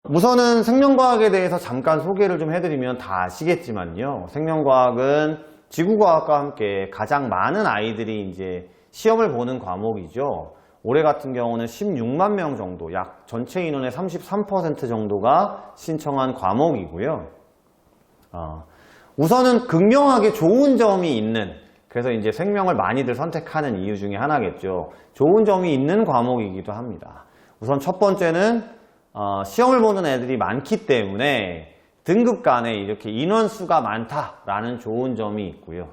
우선은 생명과학에 대해서 잠깐 소개를 좀 해드리면 다 아시겠지만요. 생명과학은 지구과학과 함께 가장 많은 아이들이 이제 시험을 보는 과목이죠. 올해 같은 경우는 16만 명 정도, 약 전체 인원의 33% 정도가 신청한 과목이고요. 우선은 극명하게 좋은 점이 있는, 그래서 이제 생명을 많이들 선택하는 이유 중에 하나겠죠. 좋은 점이 있는 과목이기도 합니다. 우선 첫 번째는 시험을 보는 애들이 많기 때문에 등급 간에 이렇게 인원수가 많다라는 좋은 점이 있고요.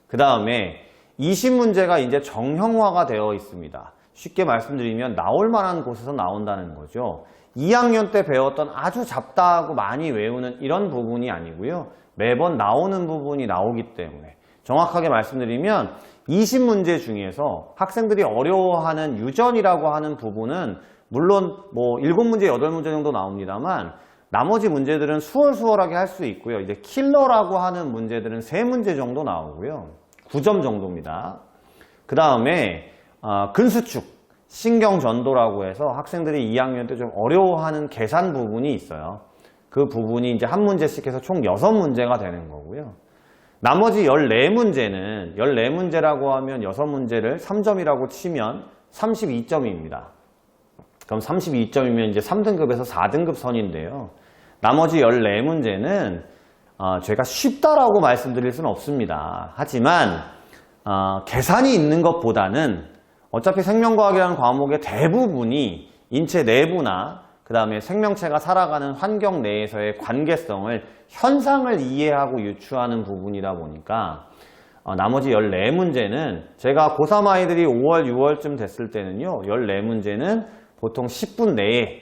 그 다음에 20문제가 이제 정형화가 되어 있습니다. 쉽게 말씀드리면 나올 만한 곳에서 나온다는 거죠. 2학년 때 배웠던 아주 잡다하고 많이 외우는 이런 부분이 아니고요. 매번 나오는 부분이 나오기 때문에, 정확하게 말씀드리면 20문제 중에서 학생들이 어려워하는 유전이라고 하는 부분은 물론 뭐 7문제, 8문제 정도 나옵니다만 나머지 문제들은 수월수월하게 할 수 있고요. 이제 킬러라고 하는 문제들은 3문제 정도 나오고요. 9점 정도입니다. 그 다음에 근수축, 신경전도라고 해서 학생들이 2학년 때 좀 어려워하는 계산 부분이 있어요. 그 부분이 이제 한 문제씩 해서 총 6문제가 되는 거고요. 나머지 14문제는, 14문제라고 하면 6문제를 3점이라고 치면 32점입니다. 그럼 32점이면 이제 3등급에서 4등급 선인데요. 나머지 14문제는 제가 쉽다라고 말씀드릴 수는 없습니다. 하지만 계산이 있는 것보다는 어차피 생명과학이라는 과목의 대부분이 인체 내부나 그 다음에 생명체가 살아가는 환경 내에서의 관계성을, 현상을 이해하고 유추하는 부분이다 보니까 나머지 14문제는 제가 고3 아이들이 5월, 6월쯤 됐을 때는요, 14문제는 보통 10분 내에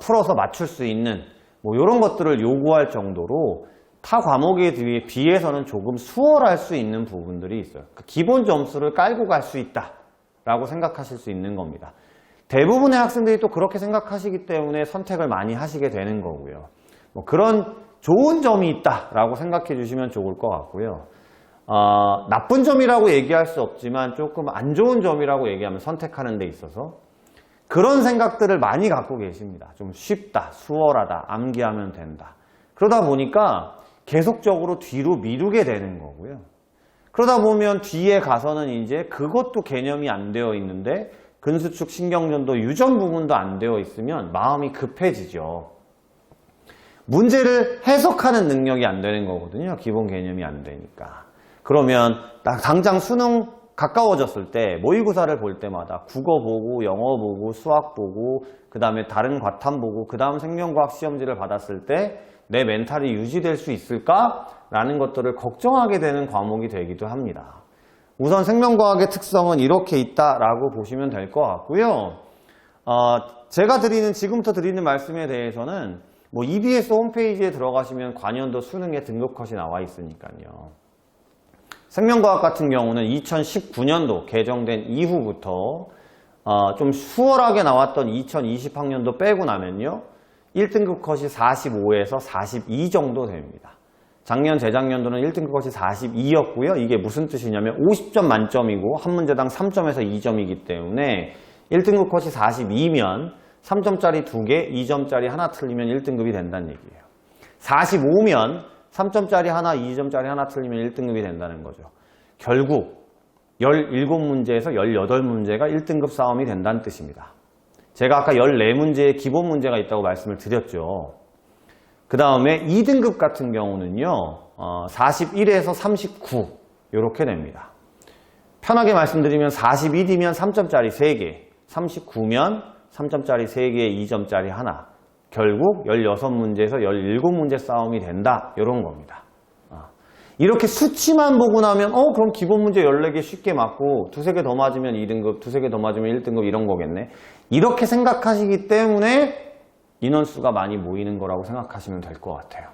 풀어서 맞출 수 있는 뭐 이런 것들을 요구할 정도로 타 과목에 비해서는 조금 수월할 수 있는 부분들이 있어요. 기본 점수를 깔고 갈 수 있다라고 생각하실 수 있는 겁니다. 대부분의 학생들이 또 그렇게 생각하시기 때문에 선택을 많이 하시게 되는 거고요. 뭐 그런 좋은 점이 있다라고 생각해 주시면 좋을 것 같고요. 나쁜 점이라고 얘기할 수 없지만 조금 안 좋은 점이라고 얘기하면 선택하는 데 있어서 그런 생각들을 많이 갖고 계십니다. 좀 쉽다, 수월하다, 암기하면 된다. 그러다 보니까 계속적으로 뒤로 미루게 되는 거고요. 그러다 보면 뒤에 가서는 이제 그것도 개념이 안 되어 있는데 근수축, 신경전도, 유전 부분도 안 되어 있으면 마음이 급해지죠. 문제를 해석하는 능력이 안 되는 거거든요. 기본 개념이 안 되니까. 그러면 당장 수능 가까워졌을 때 모의고사를 볼 때마다 국어 보고, 영어 보고, 수학 보고, 그 다음에 다른 과탐 보고, 그 다음 생명과학 시험지를 받았을 때 내 멘탈이 유지될 수 있을까라는 것들을 걱정하게 되는 과목이 되기도 합니다. 우선 생명과학의 특성은 이렇게 있다라고 보시면 될 것 같고요. 제가 지금부터 드리는 말씀에 대해서는 뭐 EBS 홈페이지에 들어가시면 관연도 수능의 등급 컷이 나와 있으니까요. 생명과학 같은 경우는 2019년도 개정된 이후부터 좀 수월하게 나왔던 2020학년도 빼고 나면요, 1등급 컷이 45에서 42 정도 됩니다. 작년, 재작년도는 1등급 컷이 42였고요. 이게 무슨 뜻이냐면 50점 만점이고 한 문제당 3점에서 2점이기 때문에 1등급 컷이 42면 3점짜리 2개, 2점짜리 하나 틀리면 1등급이 된다는 얘기예요. 45면 3점짜리 하나, 2점짜리 하나 틀리면 1등급이 된다는 거죠. 결국 17문제에서 18문제가 1등급 싸움이 된다는 뜻입니다. 제가 아까 14문제의 기본 문제가 있다고 말씀을 드렸죠. 그 다음에 2등급 같은 경우는요, 41에서 39 이렇게 됩니다. 편하게 말씀드리면 41이면 3점짜리 3개, 39면 3점짜리 3개, 2점짜리 하나, 결국 16문제에서 17문제 싸움이 된다, 이런 겁니다. 이렇게 수치만 보고 나면 그럼 기본 문제 14개 쉽게 맞고 두세 개 더 맞으면 2등급, 두세 개 더 맞으면 1등급 이런 거겠네. 이렇게 생각하시기 때문에 인원수가 많이 모이는 거라고 생각하시면 될 것 같아요.